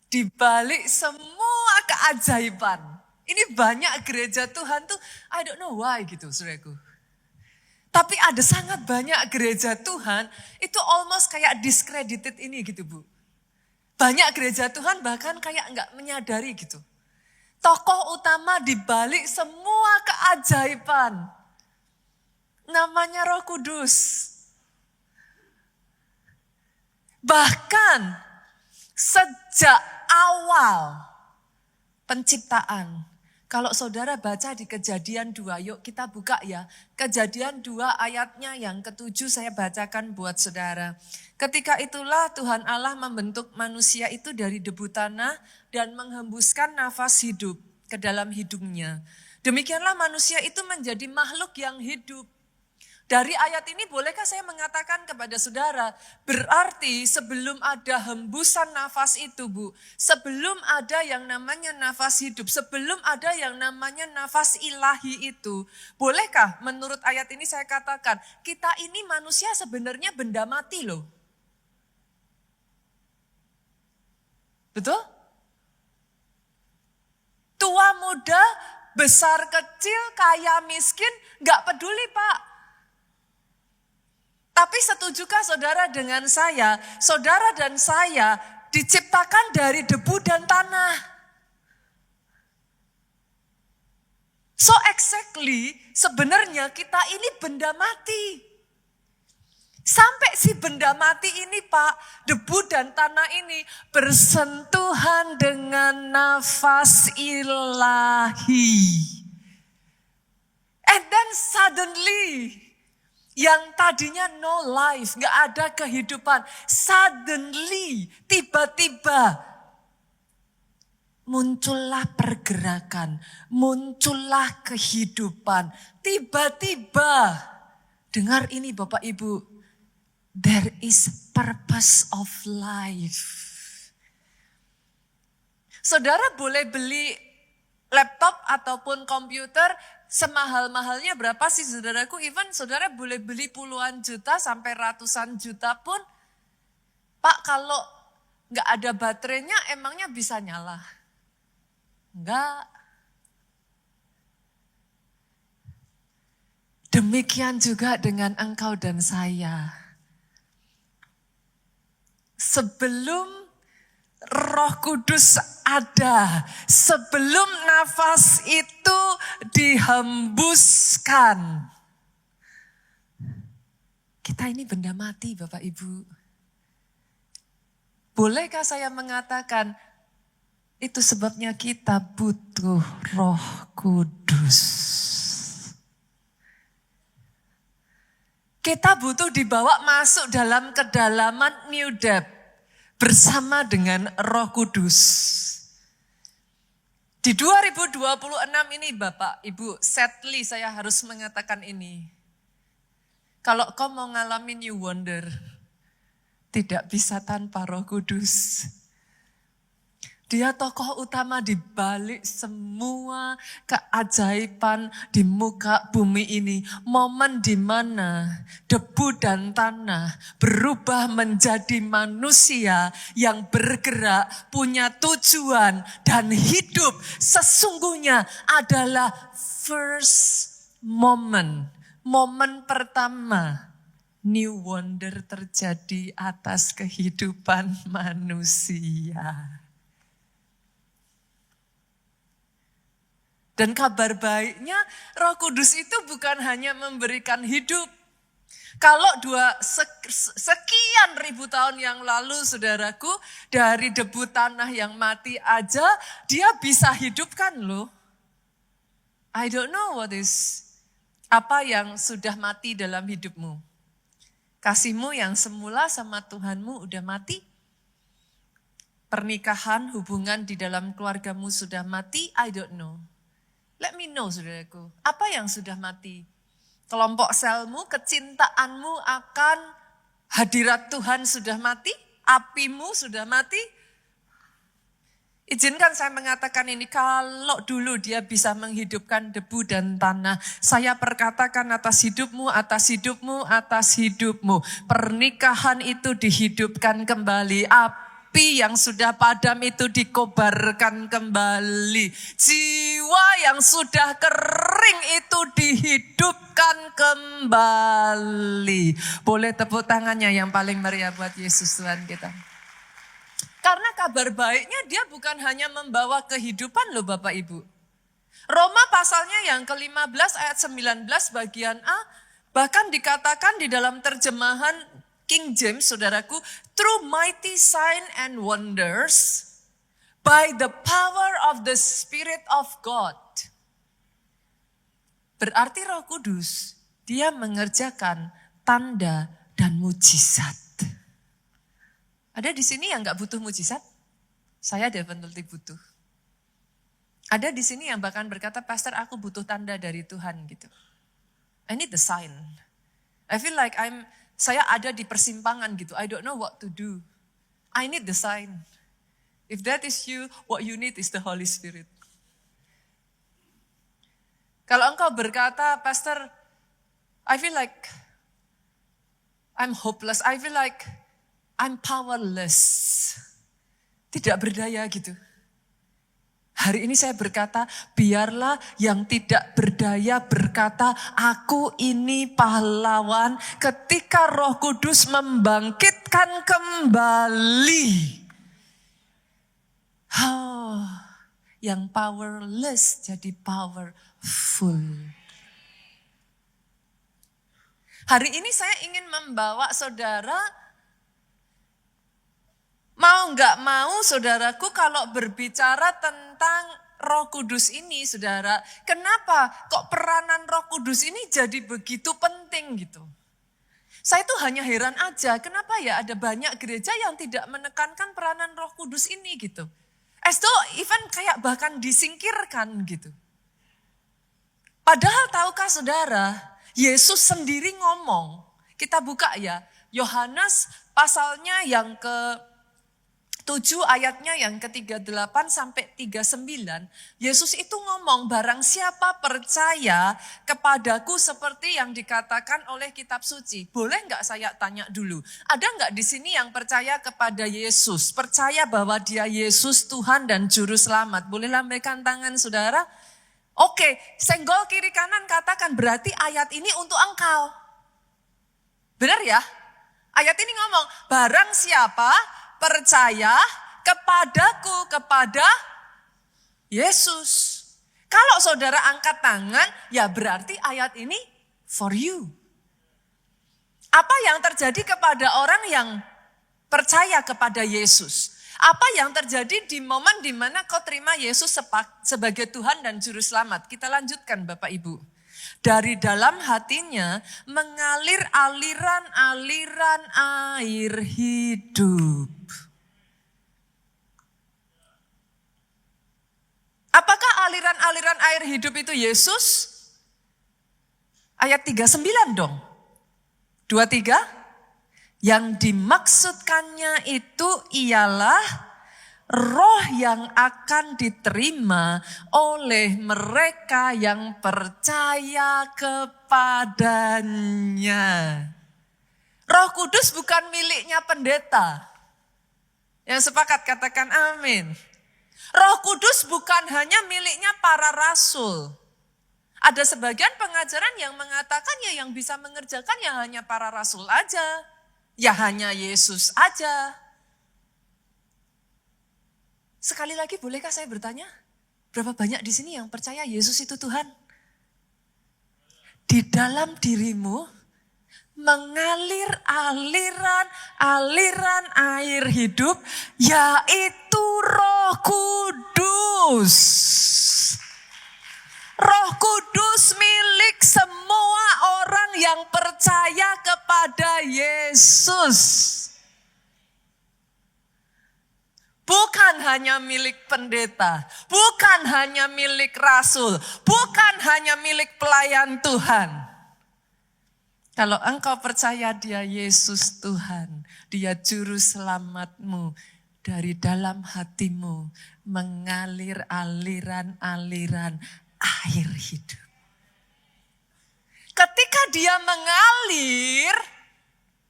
Di balik semua keajaiban. Ini banyak gereja Tuhan tuh, I don't know why gitu saudaraku. Tapi ada sangat banyak gereja Tuhan, itu almost kayak discredited ini gitu Bu. Banyak gereja Tuhan bahkan kayak nggak menyadari gitu. Tokoh utama di balik semua keajaiban. Namanya Roh Kudus. Bahkan sejak awal penciptaan. Kalau saudara baca di Kejadian 2, yuk kita buka ya. Kejadian 2 ayatnya yang ke-7 saya bacakan buat saudara. Ketika itulah Tuhan Allah membentuk manusia itu dari debu tanah dan menghembuskan nafas hidup ke dalam hidungnya. Demikianlah manusia itu menjadi makhluk yang hidup. Dari ayat ini bolehkah saya mengatakan kepada saudara, berarti sebelum ada hembusan nafas itu Bu, sebelum ada yang namanya nafas hidup, sebelum ada yang namanya nafas ilahi itu, bolehkah menurut ayat ini saya katakan, kita ini manusia sebenarnya benda mati loh. Betul? Tua muda, besar kecil, kaya miskin, gak peduli Pak. Tapi setujukah saudara dengan saya, saudara dan saya diciptakan dari debu dan tanah. So exactly sebenarnya kita ini benda mati. Sampai si benda mati ini Pak, debu dan tanah ini bersentuhan dengan nafas ilahi. And then suddenly, yang tadinya no life, gak ada kehidupan. Suddenly, tiba-tiba muncullah pergerakan, muncullah kehidupan. Tiba-tiba, dengar ini Bapak Ibu, there is purpose of life. Saudara boleh beli laptop ataupun komputer, semahal-mahalnya berapa sih saudaraku? Even saudara boleh beli puluhan juta sampai ratusan juta pun. Pak kalau gak ada baterainya emangnya bisa nyala? Enggak. Demikian juga dengan engkau dan saya. Sebelum Roh Kudus ada, sebelum nafas itu dihembuskan. Kita ini benda mati Bapak Ibu. Bolehkah saya mengatakan, itu sebabnya kita butuh Roh Kudus. Kita butuh dibawa masuk dalam kedalaman new depth. Bersama dengan Roh Kudus. Di 2026 ini Bapak, Ibu, sadly saya harus mengatakan ini. Kalau kau mau ngalamin new wonder, tidak bisa tanpa Roh Kudus. Dia tokoh utama di balik semua keajaiban di muka bumi ini. Momen di mana debu dan tanah berubah menjadi manusia yang bergerak, punya tujuan dan hidup sesungguhnya adalah first moment. Momen pertama new wonder terjadi atas kehidupan manusia. Dan kabar baiknya Roh Kudus itu bukan hanya memberikan hidup. Kalau sekian ribu tahun yang lalu saudaraku, dari debu tanah yang mati aja, dia bisa hidupkan loh. I don't know apa yang sudah mati dalam hidupmu. Kasihmu yang semula sama Tuhanmu udah mati. Pernikahan, hubungan di dalam keluargamu sudah mati, I don't know. Let me know saudaraku, apa yang sudah mati? Kelompok selmu, kecintaanmu akan hadirat Tuhan sudah mati? Apimu sudah mati? Izinkan saya mengatakan ini, kalau dulu dia bisa menghidupkan debu dan tanah, saya perkatakan atas hidupmu, atas hidupmu, atas hidupmu. Pernikahan itu dihidupkan kembali, api yang sudah padam itu dikobarkan kembali. Jiwa yang sudah kering itu dihidupkan kembali. Boleh tepuk tangannya yang paling meriah buat Yesus Tuhan kita. Karena kabar baiknya dia bukan hanya membawa kehidupan loh Bapak Ibu. Roma pasalnya yang ke-15 ayat 19 bagian A, bahkan dikatakan di dalam terjemahan King James, saudaraku, through mighty sign and wonders, by the power of the Spirit of God. Berarti Roh Kudus, dia mengerjakan tanda dan mujizat. Ada di sini yang gak butuh mujizat? Saya definitely butuh. Ada di sini yang bahkan berkata, Pastor aku butuh tanda dari Tuhan gitu. I need the sign. I feel like saya ada di persimpangan gitu. I don't know what to do. I need the sign. If that is you, what you need is the Holy Spirit. Kalau engkau berkata, Pastor, I feel like I'm hopeless. I feel like I'm powerless. Tidak berdaya gitu. Hari ini saya berkata, biarlah yang tidak berdaya berkata, aku ini pahlawan ketika Roh Kudus membangkitkan kembali. Oh, yang powerless jadi powerful. Hari ini saya ingin membawa saudara, mau gak mau saudaraku kalau berbicara tentang Roh Kudus ini saudara, kenapa kok peranan Roh Kudus ini jadi begitu penting gitu. Saya tuh hanya heran aja, kenapa ya ada banyak gereja yang tidak menekankan peranan Roh Kudus ini gitu. As though even kayak bahkan disingkirkan gitu. Padahal tahukah saudara, Yesus sendiri ngomong, kita buka ya, Yohanes pasalnya yang ke-7 ayatnya yang ke-38 sampai 39, Yesus itu ngomong barang siapa percaya kepadaku seperti yang dikatakan oleh kitab suci. Boleh enggak saya tanya dulu, ada enggak di sini yang percaya kepada Yesus? Percaya bahwa dia Yesus Tuhan dan Juru Selamat? Boleh lambaikan tangan saudara? Oke, senggol kiri kanan katakan berarti ayat ini untuk engkau. Benar ya? Ayat ini ngomong barang siapa percaya kepadaku, kepada Yesus. Kalau saudara angkat tangan, ya berarti ayat ini for you. Apa yang terjadi kepada orang yang percaya kepada Yesus? Apa yang terjadi di momen di mana kau terima Yesus sebagai Tuhan dan Juru Selamat? Kita lanjutkan Bapak Ibu. Dari dalam hatinya mengalir aliran-aliran air hidup. Apakah aliran-aliran air hidup itu Yesus? Ayat 39 dong. 23. Yang dimaksudkannya itu ialah Roh yang akan diterima oleh mereka yang percaya kepadanya. Roh Kudus bukan miliknya pendeta. Yang sepakat katakan amin. Roh Kudus bukan hanya miliknya para rasul. Ada sebagian pengajaran yang mengatakan ya yang bisa mengerjakan ya hanya para rasul aja. Ya hanya Yesus aja. Sekali lagi bolehkah saya bertanya, berapa banyak di sini yang percaya Yesus itu Tuhan? Di dalam dirimu mengalir aliran air hidup, yaitu Roh Kudus. Roh Kudus milik semua orang yang percaya kepada Yesus. Bukan hanya milik pendeta, bukan hanya milik rasul, bukan hanya milik pelayan Tuhan. Kalau engkau percaya dia Yesus Tuhan, dia juru selamatmu, dari dalam hatimu mengalir aliran-aliran air hidup. Ketika dia mengalir,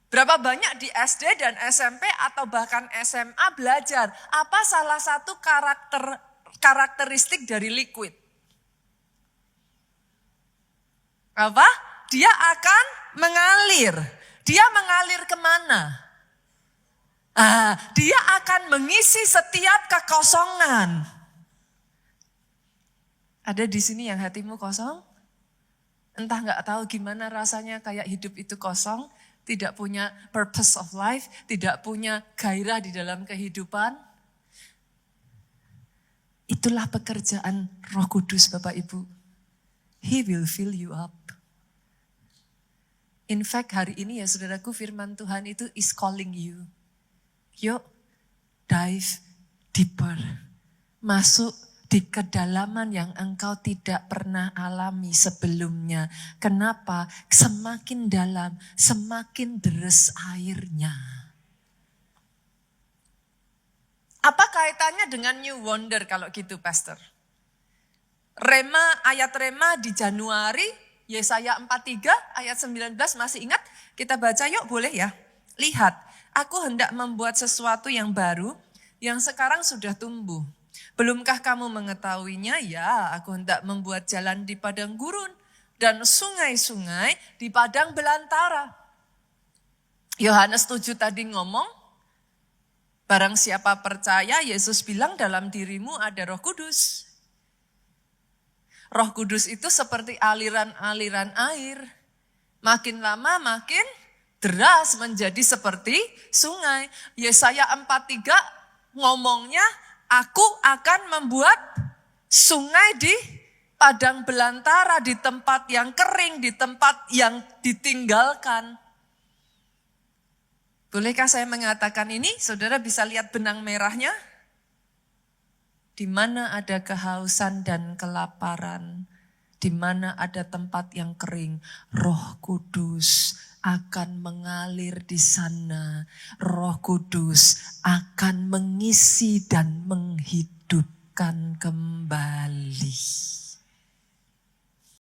Berapa banyak di SD dan SMP atau bahkan SMA belajar apa salah satu karakteristik dari liquid? Apa? Dia akan mengalir. Dia mengalir kemana? Dia akan mengisi setiap kekosongan. Ada di sini yang hatimu kosong? Entah nggak tahu gimana rasanya kayak hidup itu kosong, tidak punya purpose of life, tidak punya gairah di dalam kehidupan. Itulah pekerjaan Roh Kudus Bapak Ibu. He will fill you up. In fact hari ini ya saudaraku, firman Tuhan itu is calling you. Yuk dive deeper. Masuk di kedalaman yang engkau tidak pernah alami sebelumnya. Kenapa? Semakin dalam, semakin deres airnya. Apa kaitannya dengan New Wonder kalau gitu, Pastor? Ayat Rema di Januari, Yesaya 43 ayat 19 masih ingat? Kita baca yuk, boleh ya? Lihat, aku hendak membuat sesuatu yang baru, yang sekarang sudah tumbuh. Belumkah kamu mengetahuinya? Ya, aku hendak membuat jalan di padang gurun dan sungai-sungai di padang belantara. Yohanes 7 tadi ngomong, barang siapa percaya, Yesus bilang dalam dirimu ada Roh Kudus. Roh Kudus itu seperti aliran-aliran air. Makin lama makin deras menjadi seperti sungai. Yesaya 43 ngomongnya, aku akan membuat sungai di padang belantara, di tempat yang kering, di tempat yang ditinggalkan. Bolehkah saya mengatakan ini? Saudara bisa lihat benang merahnya? Di mana ada kehausan dan kelaparan, di mana ada tempat yang kering, Roh Kudus akan mengalir di sana. Roh Kudus akan mengisi dan menghidupkan kembali.